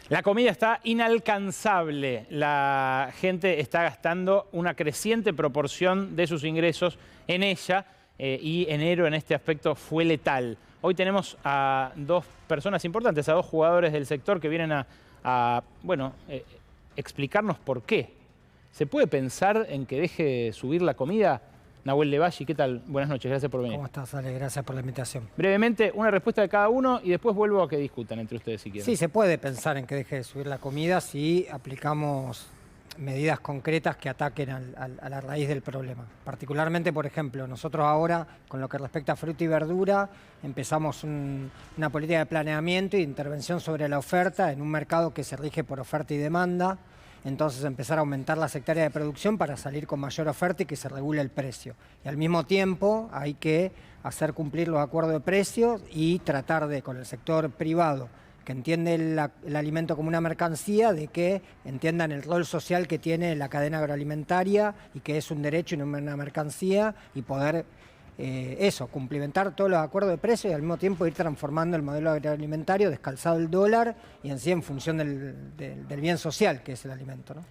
La comida está inalcanzable. La gente está gastando una creciente proporción de sus ingresos en ella y enero en este aspecto fue letal. Hoy tenemos a dos personas importantes, a dos jugadores del sector que vienen a explicarnos por qué. ¿Se puede pensar en que deje de subir la comida? Nahuel Levalli, ¿qué tal? Buenas noches, gracias por venir. ¿Cómo estás, Ale? Gracias por la invitación. Brevemente, una respuesta de cada uno y después vuelvo a que discutan entre ustedes si quieren. Sí, se puede pensar en que deje de subir la comida si aplicamos medidas concretas que ataquen a la raíz del problema. Particularmente, por ejemplo, nosotros ahora, con lo que respecta a fruta y verdura, empezamos una política de planeamiento e intervención sobre la oferta en un mercado que se rige por oferta y demanda. Entonces empezar a aumentar las hectáreas de producción para salir con mayor oferta y que se regule el precio. Y al mismo tiempo hay que hacer cumplir los acuerdos de precios y tratar de, con el sector privado, que entiende el alimento como una mercancía, de que entiendan el rol social que tiene la cadena agroalimentaria y que es un derecho y no una mercancía, y poder cumplimentar todos los acuerdos de precios y al mismo tiempo ir transformando el modelo agroalimentario, descalzado el dólar y en sí en función del bien social que es el alimento, ¿no?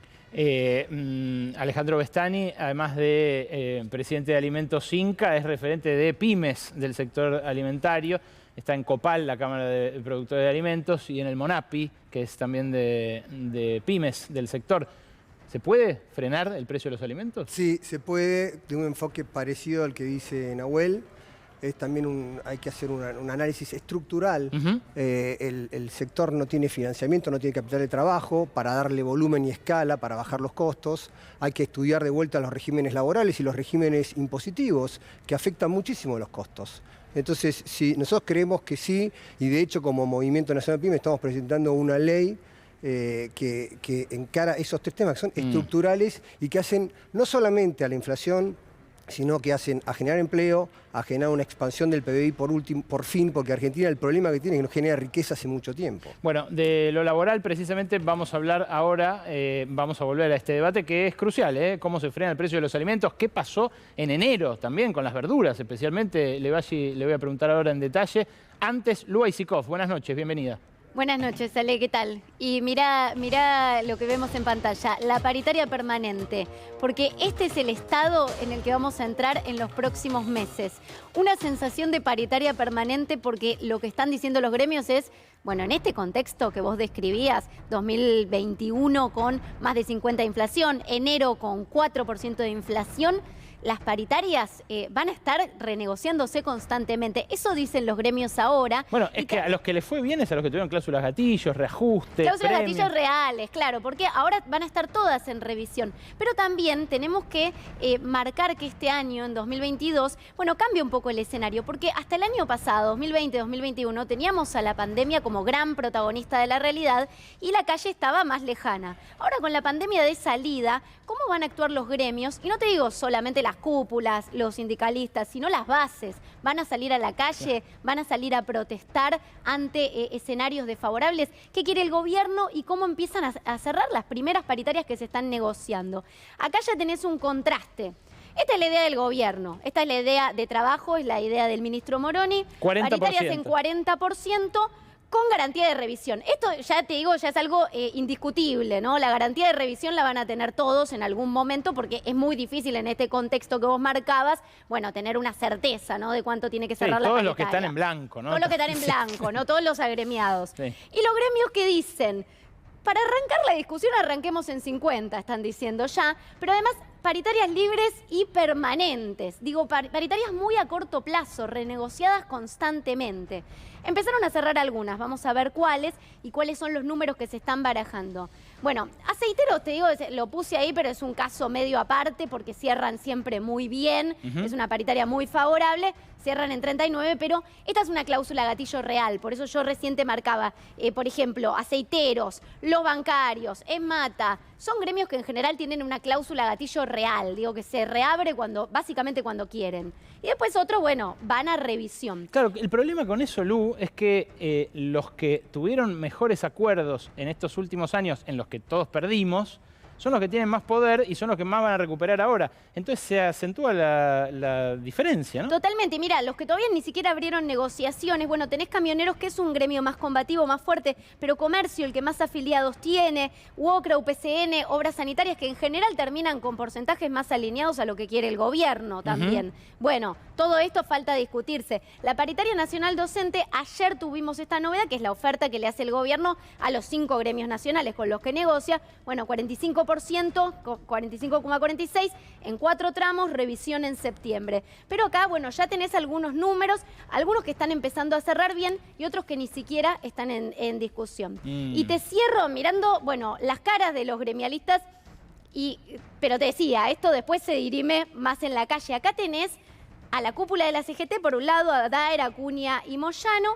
Alejandro Vestani, además de presidente de Alimentos Inca, es referente de pymes del sector alimentario. Está en Copal, la Cámara de Productores de Alimentos, y en el Monapi, que es también de pymes del sector. ¿Se puede frenar el precio de los alimentos? Sí, se puede, de un enfoque parecido al que dice Nahuel. Es también hay que hacer un análisis estructural. El sector no tiene financiamiento, no tiene capital de trabajo para darle volumen y escala, para bajar los costos. Hay que estudiar de vuelta los regímenes laborales y los regímenes impositivos, que afectan muchísimo los costos. Entonces, sí, nosotros creemos que sí, y de hecho como Movimiento Nacional PYME estamos presentando una ley que encara esos tres temas que son estructurales y que hacen no solamente a la inflación, sino que hacen a generar empleo, a generar una expansión del PBI por fin, porque Argentina el problema que tiene es que no genera riqueza hace mucho tiempo. Bueno, de lo laboral precisamente vamos a hablar ahora, vamos a volver a este debate que es crucial, cómo se frena el precio de los alimentos, qué pasó en enero también con las verduras, especialmente Levalli, le voy a preguntar ahora en detalle. Antes, Lua Isikov, buenas noches, bienvenida. Buenas noches, Ale, ¿qué tal? Y mirá lo que vemos en pantalla, la paritaria permanente, porque este es el estado en el que vamos a entrar en los próximos meses. Una sensación de paritaria permanente porque lo que están diciendo los gremios es, bueno, en este contexto que vos describías, 2021 con más de 50 de inflación, enero con 4% de inflación, las paritarias van a estar renegociándose constantemente. Eso dicen los gremios ahora. Bueno, es que a los que les fue bien es a los que tuvieron cláusulas gatillos, reajustes, cláusulas premios. gatillos reales, claro, porque ahora van a estar todas en revisión. Pero también tenemos que marcar que este año, en 2022, bueno, cambia un poco el escenario, porque hasta el año pasado, 2020-2021, teníamos a la pandemia como gran protagonista de la realidad y la calle estaba más lejana. Ahora con la pandemia de salida, ¿cómo van a actuar los gremios? Y no te digo solamente las cúpulas, los sindicalistas, sino las bases. ¿Van a salir a la calle? ¿Van a salir a protestar ante escenarios desfavorables? ¿Qué quiere el gobierno y cómo empiezan a cerrar las primeras paritarias que se están negociando? Acá ya tenés un contraste. Esta es la idea del gobierno, esta es la idea de trabajo, es la idea del ministro Moroni. 40%. Paritarias en 40%. Con garantía de revisión. Esto, ya te digo, ya es algo indiscutible, ¿no? La garantía de revisión la van a tener todos en algún momento porque es muy difícil en este contexto que vos marcabas, bueno, tener una certeza, ¿no? De cuánto tiene que cerrar la paritaria. Todos los que están en blanco, ¿no? Todos los que están en blanco, ¿no? Todos los agremiados. Sí. Y los gremios que dicen, para arrancar la discusión arranquemos en 50, están diciendo ya, pero además paritarias libres y permanentes. Digo, paritarias muy a corto plazo, renegociadas constantemente. Empezaron a cerrar algunas, vamos a ver cuáles y cuáles son los números que se están barajando. Bueno, aceiteros, te digo, lo puse ahí, pero es un caso medio aparte porque cierran siempre muy bien, es una paritaria muy favorable, cierran en 39, pero esta es una cláusula gatillo real, por eso yo recién te marcaba, por ejemplo, aceiteros, los bancarios, ESMATA, son gremios que en general tienen una cláusula gatillo real, digo que se reabre básicamente cuando quieren. Y después otros, bueno, van a revisión. Claro, el problema con eso, Lu, es que los que tuvieron mejores acuerdos en estos últimos años, en los que todos perdimos, son los que tienen más poder y son los que más van a recuperar ahora. Entonces se acentúa la diferencia, ¿no? Totalmente. Y mira, los que todavía ni siquiera abrieron negociaciones, bueno, tenés camioneros, que es un gremio más combativo, más fuerte, pero comercio, el que más afiliados tiene, UOCRA, UPCN, obras sanitarias, que en general terminan con porcentajes más alineados a lo que quiere el gobierno también. Bueno, todo esto falta discutirse. La paritaria nacional docente, ayer tuvimos esta novedad, que es la oferta que le hace el gobierno a los 5 gremios nacionales con los que negocia. Bueno, 45%, 45,46 en 4 tramos, revisión en septiembre. Pero acá, bueno, ya tenés algunos números, algunos que están empezando a cerrar bien y otros que ni siquiera están en discusión. Y te cierro mirando, bueno, las caras de los gremialistas, pero te decía, esto después se dirime más en la calle. Acá tenés a la cúpula de la CGT, por un lado, a Daer, Acuña y Moyano,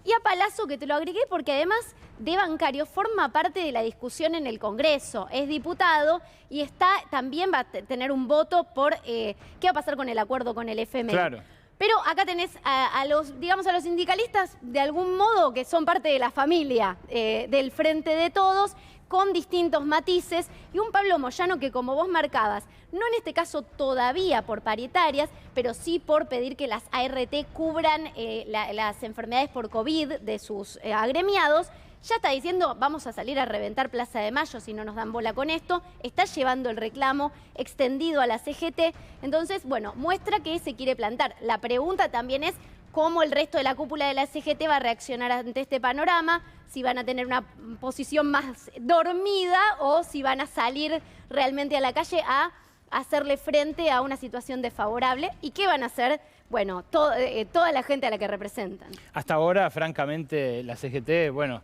y a Palazzo, que te lo agregué porque además de bancario forma parte de la discusión en el Congreso, es diputado y también va a tener un voto por qué va a pasar con el acuerdo con el FMI. Claro. Pero acá tenés a los sindicalistas, de algún modo, que son parte de la familia del Frente de Todos, con distintos matices, y un Pablo Moyano que, como vos marcabas, no en este caso todavía por paritarias, pero sí por pedir que las ART cubran las enfermedades por COVID de sus agremiados, ya está diciendo, vamos a salir a reventar Plaza de Mayo si no nos dan bola con esto, está llevando el reclamo extendido a la CGT, entonces, bueno, muestra que se quiere plantar. La pregunta también es cómo el resto de la cúpula de la CGT va a reaccionar ante este panorama, si van a tener una posición más dormida o si van a salir realmente a la calle a hacerle frente a una situación desfavorable. ¿Y qué van a hacer? Bueno, toda la gente a la que representan. Hasta ahora, francamente, la CGT, bueno,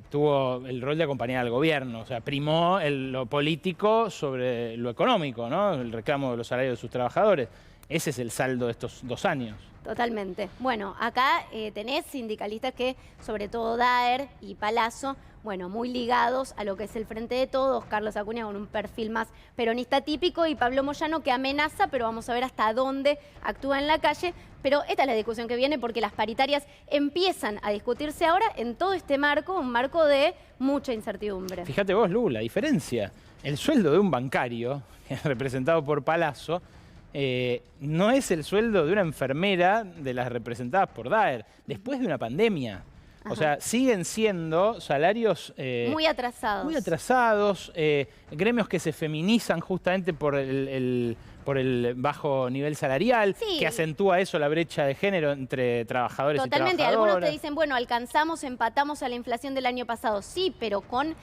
tuvo el rol de acompañar al gobierno, o sea, primó lo político sobre lo económico, ¿no? El reclamo de los salarios de sus trabajadores. Ese es el saldo de estos 2 años. Totalmente. Bueno, acá tenés sindicalistas que, sobre todo Daer y Palazzo, bueno, muy ligados a lo que es el Frente de Todos, Carlos Acuña con un perfil más peronista típico y Pablo Moyano que amenaza, pero vamos a ver hasta dónde actúa en la calle. Pero esta es la discusión que viene porque las paritarias empiezan a discutirse ahora en todo este marco, un marco de mucha incertidumbre. Fíjate vos, Lu, la diferencia. El sueldo de un bancario, representado por Palazzo, no es el sueldo de una enfermera de las representadas por Daer, después de una pandemia. O sea, siguen siendo salarios muy atrasados. Muy atrasados, gremios que se feminizan justamente por el bajo nivel salarial, que acentúa eso, la brecha de género entre trabajadores y trabajadoras. Totalmente, algunos te dicen, bueno, empatamos a la inflación del año pasado, sí, pero con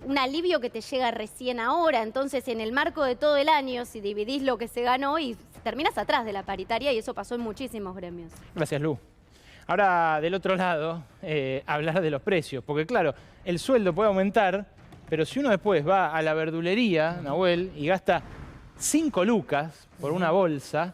un alivio que te llega recién ahora. Entonces, en el marco de todo el año, si dividís lo que se ganó y terminas atrás de la paritaria, y eso pasó en muchísimos gremios. Gracias, Lu. Ahora, del otro lado, hablar de los precios, porque claro, el sueldo puede aumentar, pero si uno después va a la verdulería, Nahuel, y gasta 5 lucas por una bolsa,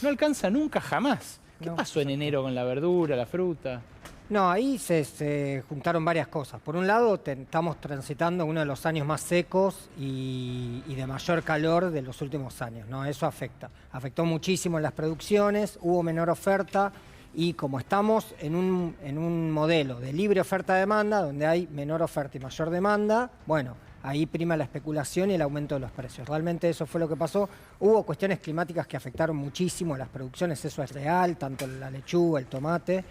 no alcanza nunca jamás. ¿Qué pasó en enero con la verdura, la fruta? No, ahí se juntaron varias cosas. Por un lado, estamos transitando uno de los años más secos y de mayor calor de los últimos años, ¿no? Eso afectó muchísimo en las producciones, hubo menor oferta. Y como estamos en un modelo de libre oferta-demanda, donde hay menor oferta y mayor demanda, bueno, ahí prima la especulación y el aumento de los precios. Realmente eso fue lo que pasó. Hubo cuestiones climáticas que afectaron muchísimo a las producciones, eso es real, tanto la lechuga, el tomate.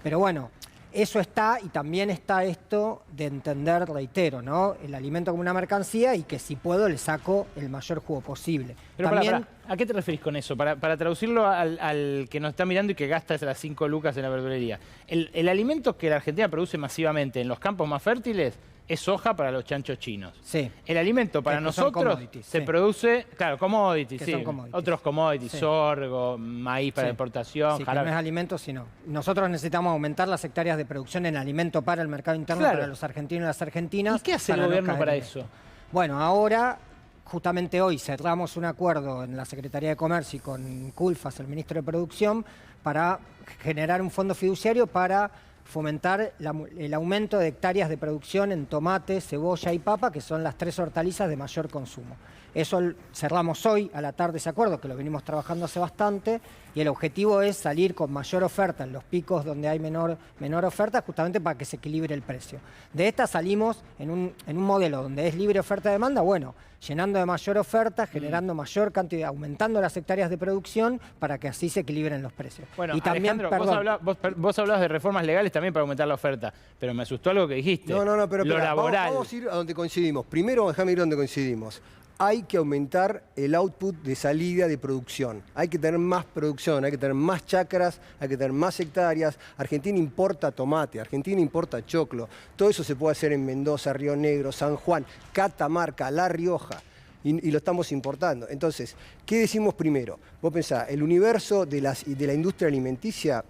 Pero bueno, eso está, y también está esto de entender, reitero, ¿no? El alimento como una mercancía y que si puedo le saco el mayor jugo posible. Pero también, ¿a qué te referís con eso? Para traducirlo al que nos está mirando y que gasta las 5 lucas en la verdulería. El alimento que la Argentina produce masivamente en los campos más fértiles es soja para los chanchos chinos. Sí. El alimento para nosotros se produce, claro, commodities, sí. Otros commodities, sorgo, maíz para exportación, jarabe. Que no es alimento, sino. Nosotros necesitamos aumentar las hectáreas de producción en alimento para el mercado interno, para los argentinos y las argentinas. ¿Y qué hace el gobierno para eso? Bueno, ahora, justamente hoy, cerramos un acuerdo en la Secretaría de Comercio y con Culfas, el ministro de Producción, para generar un fondo fiduciario para fomentar el aumento de hectáreas de producción en tomate, cebolla y papa, que son las 3 hortalizas de mayor consumo. Eso cerramos hoy a la tarde ese acuerdo, que lo venimos trabajando hace bastante, y el objetivo es salir con mayor oferta en los picos donde hay menor oferta, justamente para que se equilibre el precio. De esta salimos en un modelo donde es libre oferta-demanda, bueno, llenando de mayor oferta, generando mayor cantidad, aumentando las hectáreas de producción para que así se equilibren los precios. Bueno, y también, Alejandro, vos hablabas de reformas legales también para aumentar la oferta, pero me asustó algo que dijiste. No, pero lo espera, laboral. vamos a ir a donde coincidimos. Primero, déjame ir a donde coincidimos. Hay que aumentar el output de salida de producción. Hay que tener más producción, hay que tener más chacras, hay que tener más hectáreas. Argentina importa tomate, Argentina importa choclo. Todo eso se puede hacer en Mendoza, Río Negro, San Juan, Catamarca, La Rioja. Y lo estamos importando. Entonces, ¿qué decimos primero? Vos pensá, el universo de la industria alimenticia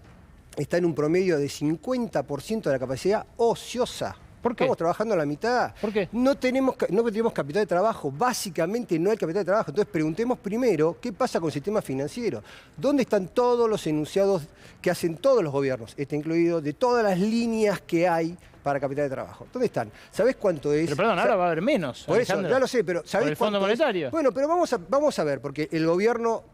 está en un promedio de 50% de la capacidad ociosa. ¿Por qué? Estamos trabajando a la mitad. ¿Por qué? No tenemos capital de trabajo. Básicamente no hay capital de trabajo. Entonces preguntemos primero qué pasa con el sistema financiero. ¿Dónde están todos los enunciados que hacen todos los gobiernos? Este incluido, de todas las líneas que hay para capital de trabajo. ¿Dónde están? ¿Sabés cuánto es? Pero perdón, ahora va a haber menos. Por eso, Alejandro. ya lo sé, pero ¿sabés ¿Por el Fondo cuánto es? Monetario? Bueno, pero vamos a ver, porque el gobierno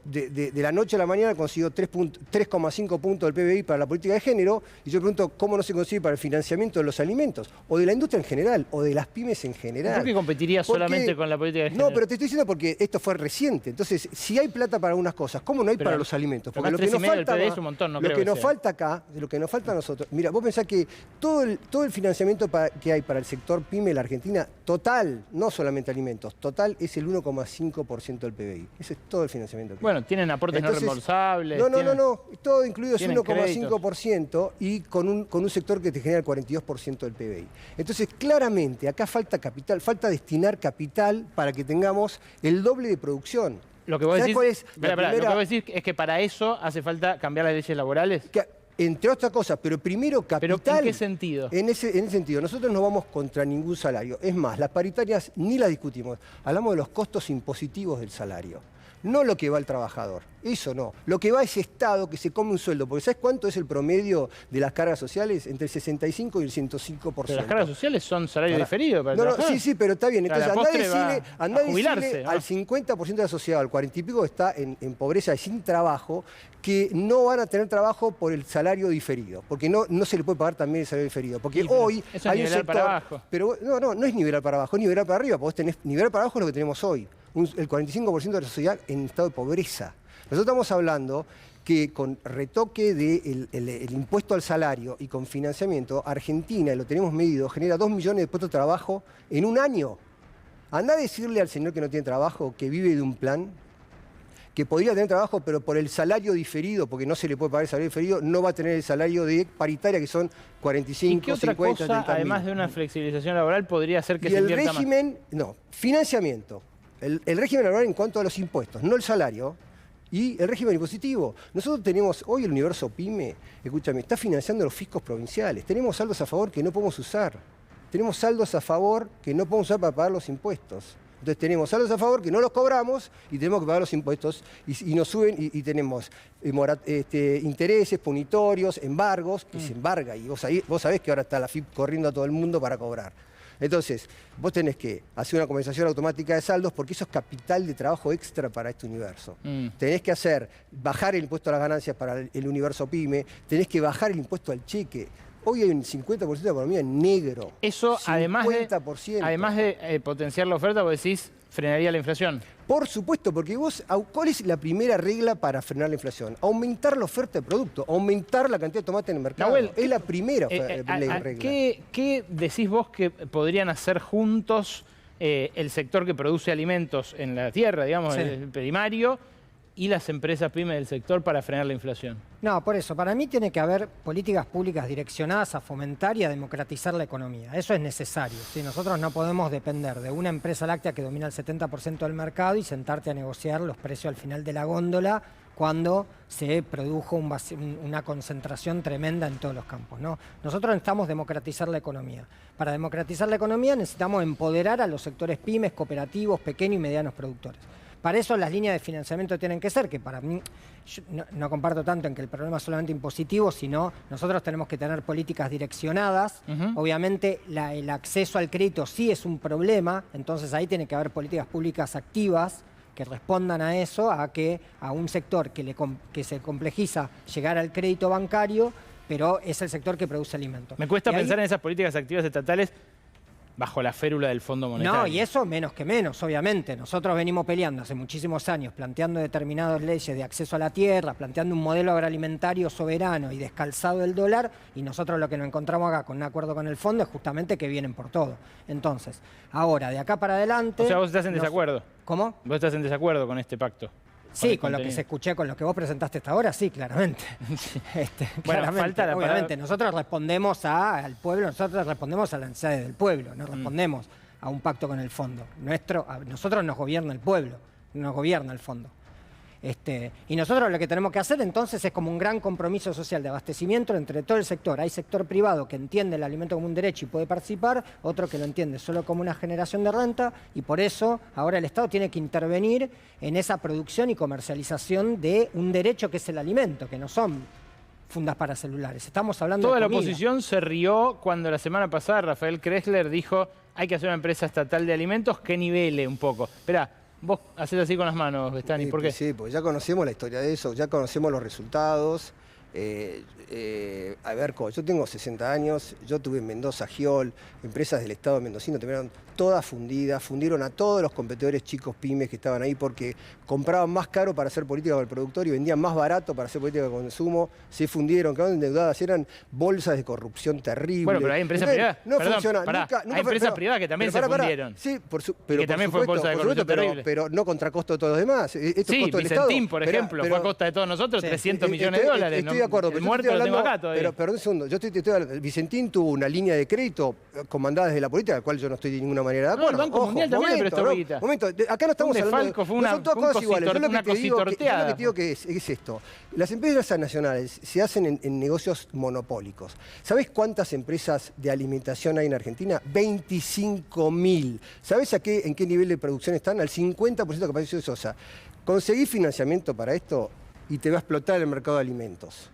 de la noche a la mañana consiguió 3,5 puntos del PBI para la política de género, y yo pregunto cómo no se consigue para el financiamiento de los alimentos, o de la industria en general, o de las pymes en general. ¿Por qué competiría solamente con la política de género? No, pero te estoy diciendo porque esto fue reciente. Entonces, si hay plata para algunas cosas, ¿cómo no hay para los alimentos? Porque lo que nos falta es un montón, no lo creo que que nos sea. falta acá, lo que nos falta a nosotros, mira, vos pensás que todo el financiamiento que hay para el sector pyme en la Argentina, total, no solamente alimentos, total es el 1,5% del PBI. Ese es todo el financiamiento que hay. Bueno, tienen aportes no reembolsables. No, todo incluido es tienen 1,5% y con un sector que te genera el 42% del PBI. Entonces, claramente, acá falta capital, falta destinar capital para que tengamos el doble de producción. Lo que vos ¿Sabés decís, cuál es Espera, lo que vos decís es que para eso hace falta cambiar las leyes laborales. Entre otras cosas, pero primero capital. ¿Pero en qué sentido? En ese sentido, nosotros no vamos contra ningún salario. Es más, las paritarias ni las discutimos. Hablamos de los costos impositivos del salario. No lo que va al trabajador, eso no. Lo que va a ese Estado que se come un sueldo. Porque ¿sabes cuánto es el promedio de las cargas sociales? Entre el 65 y el 105%. Pero las cargas sociales son salario diferido para el trabajador. Sí, pero está bien. Entonces, andá a decirle ¿no? al 50% de la sociedad, al 40 y pico está en pobreza y sin trabajo, que no van a tener trabajo por el salario diferido. Porque no se le puede pagar también el salario diferido. Porque Sí, hoy eso hay es un nivelar sector... para abajo. Pero no es nivelar para abajo, es nivelar para arriba. Vos tenés nivelar para abajo es lo que tenemos hoy. El 45% de la sociedad en estado de pobreza. Nosotros estamos hablando que con retoque del impuesto al salario y con financiamiento, Argentina, y lo tenemos medido, genera 2 millones de puestos de trabajo en un año. Andá a decirle al señor que no tiene trabajo, que vive de un plan, que podría tener trabajo, pero por el salario diferido, porque no se le puede pagar el salario diferido, no va a tener el salario de paritaria, que son 45, ¿Y qué otra 50, cosa, 30 además mil. de una flexibilización laboral, podría hacer que Y se el invierta régimen, financiamiento. El régimen laboral en cuanto a los impuestos, no el salario, y el régimen impositivo. Nosotros tenemos, hoy el universo PYME, escúchame, está financiando los fiscos provinciales. Tenemos saldos a favor que no podemos usar. Tenemos saldos a favor que no podemos usar para pagar los impuestos. Entonces tenemos saldos a favor que no los cobramos y tenemos que pagar los impuestos y nos suben y tenemos intereses punitorios, embargos, que se embarga. Y vos sabés que ahora está la FIP corriendo a todo el mundo para cobrar. Entonces, vos tenés que hacer una compensación automática de saldos porque eso es capital de trabajo extra para este universo. Tenés que bajar el impuesto a las ganancias para el universo PYME, tenés que bajar el impuesto al cheque. Hoy hay un 50% de economía en negro. Eso, 50%. además de potenciar la oferta, vos decís, frenaría la inflación. Por supuesto, porque ¿cuál es la primera regla para frenar la inflación? Aumentar la oferta de producto, aumentar la cantidad de tomate en el mercado. Nahuel, es la primera regla. ¿Qué decís vos que podrían hacer juntos el sector que produce alimentos en la tierra, digamos, Sí. el primario, y las empresas pymes del sector para frenar la inflación? No, por eso, para mí tiene que haber políticas públicas direccionadas a fomentar y a democratizar la economía. Eso es necesario. ¿Sí? Nosotros no podemos depender de una empresa láctea que domina el 70% del mercado y sentarte a negociar los precios al final de la góndola cuando se produjo una concentración tremenda en todos los campos, ¿no? Nosotros necesitamos democratizar la economía. Para democratizar la economía necesitamos empoderar a los sectores pymes, cooperativos, pequeños y medianos productores. Para eso las líneas de financiamiento tienen que ser, que para mí, yo no comparto tanto en que el problema es solamente impositivo, sino nosotros tenemos que tener políticas direccionadas. Obviamente el acceso al crédito sí es un problema, entonces ahí tiene que haber políticas públicas activas que respondan a eso, a un sector que se complejiza llegar al crédito bancario, pero es el sector que produce alimentos. Me cuesta pensar en esas políticas activas estatales bajo la férula del Fondo Monetario. No, y eso menos que menos, obviamente. Nosotros venimos peleando hace muchísimos años, planteando determinadas leyes de acceso a la tierra, planteando un modelo agroalimentario soberano y descalzado del dólar, y nosotros lo que nos encontramos acá con un acuerdo con el fondo es justamente que vienen por todo. Entonces, ahora, de acá para adelante... O sea, vos estás en desacuerdo. ¿Cómo? Vos estás en desacuerdo con este pacto. Sí, con lo que se escuché, con lo que vos presentaste hasta ahora, sí, claramente. Bueno, claramente, falta la obviamente, nosotros respondemos al pueblo, nosotros respondemos a las necesidades del pueblo, no respondemos a un pacto con el fondo. Nosotros nos gobierna el pueblo, nos gobierna el fondo. Y nosotros lo que tenemos que hacer entonces es como un gran compromiso social de abastecimiento entre todo el sector. Hay sector privado que entiende el alimento como un derecho y puede participar, otro que lo entiende solo como una generación de renta, y por eso ahora el Estado tiene que intervenir en esa producción y comercialización de un derecho que es el alimento, que no son fundas para celulares. Estamos hablando Toda de la comida. oposición se rió cuando la semana pasada Rafael Kressler dijo hay que hacer una empresa estatal de alimentos que nivele un poco. Esperá, vos hacés así con las manos, Bestani, ¿por qué? Sí, porque ya conocemos la historia de eso, ya conocemos los resultados. A ver, yo tengo 60 años, yo tuve en Mendoza, Giol, empresas del Estado mendocino, terminaron todas fundidas, fundieron a todos los competidores chicos pymes que estaban ahí porque compraban más caro para hacer política con el productor y vendían más barato para hacer política de consumo, se fundieron, quedaron endeudadas, eran bolsas de corrupción terribles. Bueno, pero hay empresas privadas. No Perdón, funciona. pará, hay empresas privadas que también se fundieron. Sí, pero que también fue bolsa de corrupción terrible. Pero no contra costo de todos los demás. Esto es Sí, costo del Estado. Vicentín, por ejemplo, fue a costa de todos nosotros, Sí. 300 millones de dólares. Estoy de acuerdo. El pero yo muerto estoy lo tengo hablando- acá todavía. Pero perdón un segundo, Vicentín tuvo una línea de crédito comandada desde la política, de la cual yo no estoy de ninguna manera de No, el acuerdo. Banco Mundial también le prestó guita. Acá no estamos Un hablando desfalco, fue no una- son todas fue un cosas iguales. Yo lo que una te digo, yo lo cositorteada. que te digo que es esto. Las empresas nacionales se hacen en negocios monopólicos. ¿Sabés cuántas empresas de alimentación hay en Argentina? 25.000. ¿Sabés en qué nivel de producción están? Al 50% de capacidad de Sosa. Conseguí financiamiento para esto y te va a explotar el mercado de alimentos.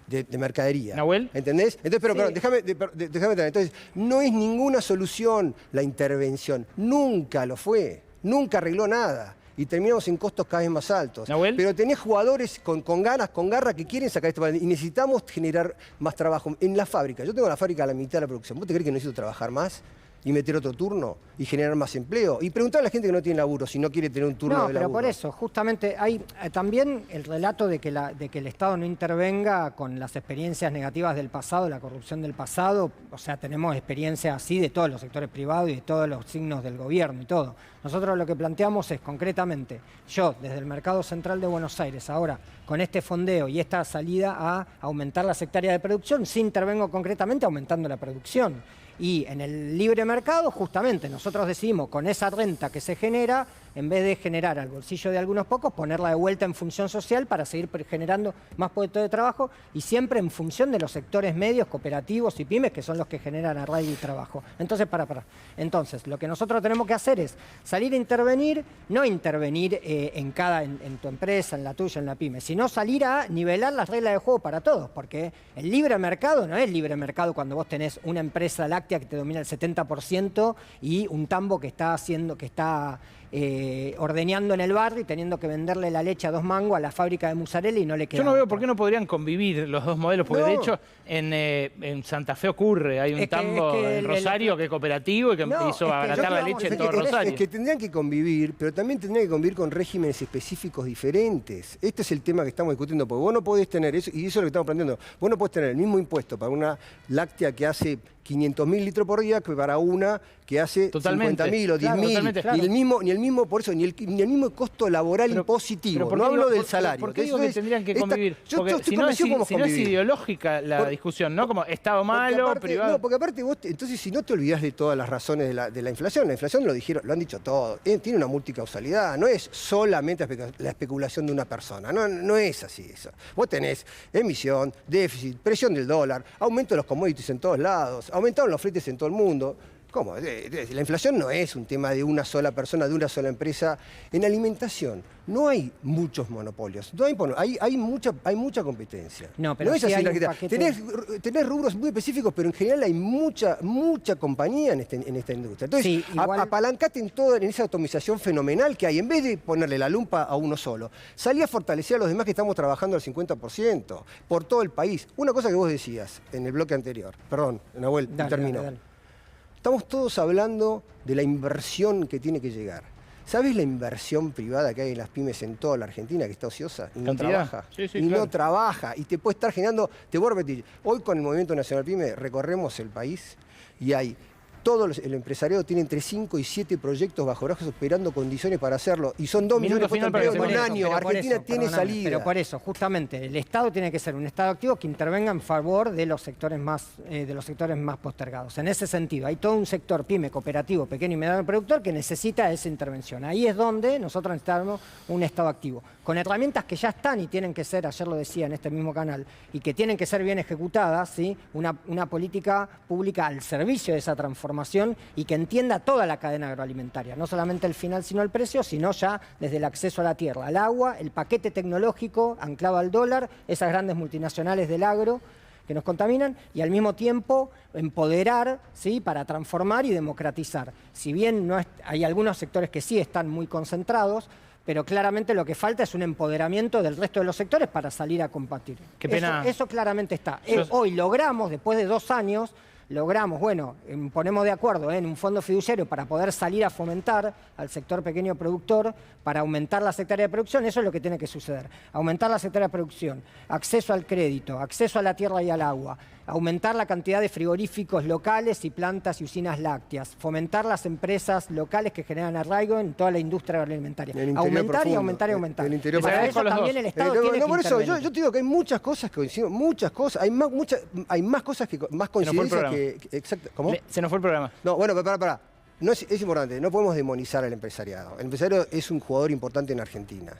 De mercadería. ¿Nahuel? ¿Entendés? Entonces, pero Sí. déjame terminar. Entonces, no es ninguna solución la intervención. Nunca lo fue. Nunca arregló nada. Y terminamos en costos cada vez más altos. ¿Nahuel? Pero tenés jugadores con ganas, con garra, que quieren sacar esto para adelante. Y necesitamos generar más trabajo. En la fábrica, yo tengo la fábrica a la mitad de la producción. ¿Vos te crees que necesito trabajar más? Y meter otro turno y generar más empleo. Y preguntar a la gente que no tiene laburo si no quiere tener un turno No, de pero laburo. por eso, justamente hay también el relato de que el Estado no intervenga con las experiencias negativas del pasado, la corrupción del pasado. O sea, tenemos experiencias así de todos los sectores privados y de todos los signos del gobierno y todo. Nosotros lo que planteamos es concretamente, yo desde el Mercado Central de Buenos Aires, ahora con este fondeo y esta salida a aumentar la hectáreas de producción, sí intervengo concretamente aumentando la producción. Y en el libre mercado, justamente, nosotros decidimos con esa renta que se genera, en vez de generar al bolsillo de algunos pocos, ponerla de vuelta en función social para seguir generando más puestos de trabajo y siempre en función de los sectores medios, cooperativos y pymes, que son los que generan arraigo y trabajo. Entonces, Entonces, lo que nosotros tenemos que hacer es salir a intervenir, no intervenir en tu empresa, en la tuya, en la pyme, sino salir a nivelar las reglas de juego para todos, porque el libre mercado no es libre mercado cuando vos tenés una empresa láctea que te domina el 70% y un tambo que está ordeñando en el barrio y teniendo que venderle la leche a 2 mangos a la fábrica de mozzarella y no le queda. Yo no veo otra. por qué no podrían convivir los dos modelos, porque No. de hecho en Santa Fe ocurre, hay un Es que- tambo es que en Rosario que es cooperativo y que No, hizo es que abaratar yo la creo- leche en es todo que- Rosario. Es que tendrían que convivir, pero también tendrían que convivir con regímenes específicos diferentes. Este es el tema que estamos discutiendo, porque vos no podés tener eso, y eso es lo que estamos planteando, vos no podés tener el mismo impuesto para una láctea que hace 500.000 litros por día que para una que hace Totalmente. 50.000 o 10.000. Totalmente. Ni el mismo, por eso, ni el mismo costo laboral Pero impositivo. ¿por No qué hablo digo- del por- salario. ¿Por qué digo que Entonces, tendrían que esta- convivir? yo Porque estoy si no es convencido que vamos a convivir. ideológica la discusión, ¿no? Como Estado Porque malo, aparte- privado. No, porque aparte vos, entonces si no te olvidás de todas las razones de la inflación lo han dicho todos, tiene una multicausalidad, no es solamente la especulación de una persona, no es así eso. Vos tenés emisión, déficit, presión del dólar, aumento de los commodities en todos lados, aumentaron los fletes en todo el mundo. ¿Cómo? La inflación no es un tema de una sola persona, de una sola empresa. En alimentación no hay muchos monopolios, hay mucha competencia. No, pero es sí así hay la un realidad. paquete- Tenés rubros muy específicos, pero en general hay mucha compañía en esta industria. Entonces, Sí, igual- apalancate en esa atomización fenomenal que hay. En vez de ponerle la lupa a uno solo, salí a fortalecer a los demás que estamos trabajando al 50% por todo el país. Una cosa que vos decías en el bloque anterior, perdón, Nahuel, Dale, termino. dale. Estamos todos hablando de la inversión que tiene que llegar. ¿Sabes la inversión privada que hay en las pymes en toda la Argentina que está ociosa? Y no ¿Cantidad? trabaja. Sí, sí, y claro. no trabaja. Y te puede estar generando, te voy a repetir, hoy con el Movimiento Nacional Pyme recorremos el país y hay el empresariado tiene entre 5 y 7 proyectos bajo brazos esperando condiciones para hacerlo. Y son 2 millones de puestos de final empleo para en que un se año. Pero por Argentina eso, tiene perdóname, salida. Pero por eso, justamente, el Estado tiene que ser un Estado activo que intervenga en favor de los sectores más postergados. En ese sentido, hay todo un sector pyme, cooperativo, pequeño y mediano productor que necesita esa intervención. Ahí es donde nosotros necesitamos un Estado activo. Con herramientas que ya están y tienen que ser, ayer lo decía en este mismo canal, y que tienen que ser bien ejecutadas, ¿sí? Una política pública al servicio de esa transformación y que entienda toda la cadena agroalimentaria, no solamente el final, sino el precio, sino ya desde el acceso a la tierra, al agua, el paquete tecnológico anclado al dólar, esas grandes multinacionales del agro que nos contaminan y al mismo tiempo empoderar, ¿sí? Para transformar y democratizar. Si bien hay algunos sectores que sí están muy concentrados, pero claramente lo que falta es un empoderamiento del resto de los sectores para salir a combatir. Qué pena. Eso claramente está. Yo- Hoy logramos, después de 2 años, ponemos de acuerdo en un fondo fiduciario para poder salir a fomentar al sector pequeño productor, para aumentar la sectaria de producción. Eso es lo que tiene que suceder. Aumentar la sectaria de producción, acceso al crédito, acceso a la tierra y al agua, aumentar la cantidad de frigoríficos locales y plantas y usinas lácteas, fomentar las empresas locales que generan arraigo en toda la industria agroalimentaria. En el interior Aumentar y profundo, aumentar y en aumentar. el interior Para profundo. eso Los también dos. el Estado tiene que Por eso, intervenir. yo te digo que hay muchas cosas que coinciden, muchas cosas, hay más cosas que más coincidencias programa. exacto. ¿Cómo? Se nos fue el programa. No, bueno, pará. No es importante, no podemos demonizar al empresariado. El empresario es un jugador importante en Argentina.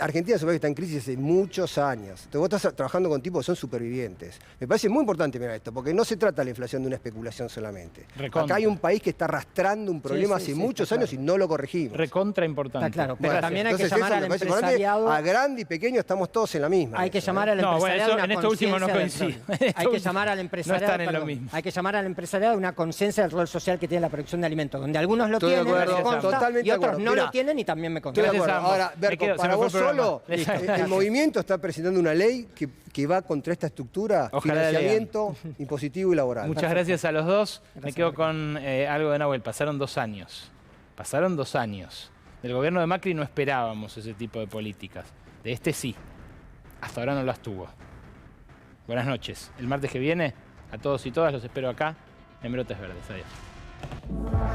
Argentina se ve que está en crisis hace muchos años. Entonces, vos estás trabajando con tipos que son supervivientes. Me parece muy importante mirar esto, porque no se trata de la inflación de una especulación solamente. Recontra. Acá hay un país que está arrastrando un problema sí, hace sí, muchos está años claro. y no lo corregimos. Recontra importante. Está claro, pero Gracias. también hay que Entonces, llamar eso al me parece importante. empresariado. A grande y pequeño estamos todos en la misma. Hay que eso, llamar ¿eh? al No, bueno, empresariado eso- a una en esto último no conciencia del coincido. rol. En esto Hay que último llamar al no empresariado, están en lo perdón, mismo. hay que llamar al empresariado a una conciencia del rol social que tiene la producción de alimentos, donde algunos lo Estoy de tienen, acuerdo, me consta, totalmente y de otros acuerdo. no Mirá, lo tienen y también me Estoy consta. de Gracias acuerdo. a ambos. Ahora, Me Berco, quedo- se para me fue vos el programa. solo, Listo. el movimiento está presentando una ley que va contra esta estructura, Ojalá la financiamiento impositivo y laboral. Muchas gracias a los dos. Me Gracias, quedo Ricardo. con algo de Nahuel. Pasaron 2 años. Pasaron 2 años. Del gobierno de Macri no esperábamos ese tipo de políticas. De este sí. Hasta ahora no las tuvo. Buenas noches. El martes que viene, a todos y todas los espero acá en Brotes Verdes. Adiós.